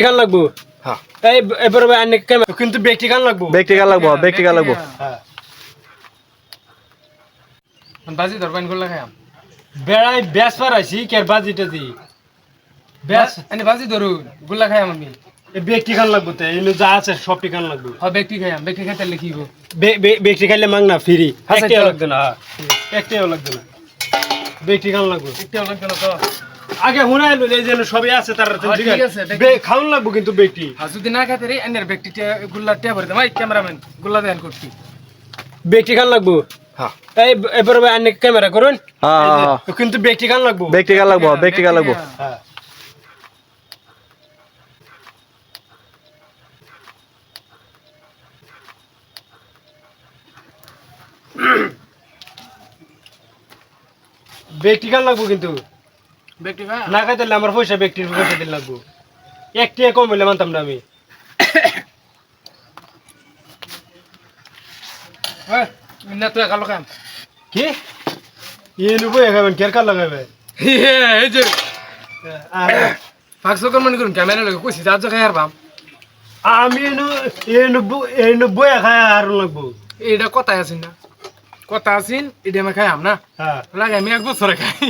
গান লাগবো হ্যাঁ এই এবারে আনে কিন্তু ব্যক্তি গান লাগবো ব্যক্তি লাগবো হ্যাঁ বাজি ধরবান গুলা খাইম বেড়াই ব্যাস পারাইছি কের বাজিটা দি ব্যাস আনি বাজি ধরুন গুলা খাইম আমি এই ব্যক্তি গান লাগবো তো এই যা আছে সবটি গান লাগবো হয় ব্যক্তি খাইম ব্যক্তি খাইতে লিখিব ব্যক্তি খাইলে মাং না ফ্রি আচ্ছা, একটাও চল। লাগবে না একটাও লাগবে না ব্যক্তি গান লাগবো একটু লাগবে না তো আগে হুনাইলো এই যে সবই আছে তার ঠিক আছে, ব্যক্তি- খাওন লাগবো কিন্তু ব্যক্তি আর যদি না খাইতে রে আনের ব্যক্তিটা গুলা টিয়া ভরে দাম এই ক্যামেরাম্যান গুলা দেন করতি ব্যক্তি গান লাগবো হ্যাঁ এই এবারে আনে ক্যামেরা করুন হ্যাঁ, এই যে, হ্যাঁ। কিন্তু ব্যক্তি গান লাগবো ব্যক্তি লাগবো হ্যাঁ ব্যক্তি গান লাগবো কিন্তু ব্যক্তি খাই না খাইতে আমার পয়সা ব্যক্তির পয়সা দিন লাগবো একটি কম হইলে মানতাম না আমি হ্যাঁ না তুই একা খাইম কি ইয়ে নেবো এখানে কের কার লাগাবে এই যে ফাঁকশো কর মনে করুন ক্যামেরা লগে কইছি যা যা খাই আর বাম আমি এনে বই খায় আর লাগবো এটা কথা আছেন না কথা আছেন এটা আমি খাইম না হ্যাঁ লাগে আমি এক বছরে খাই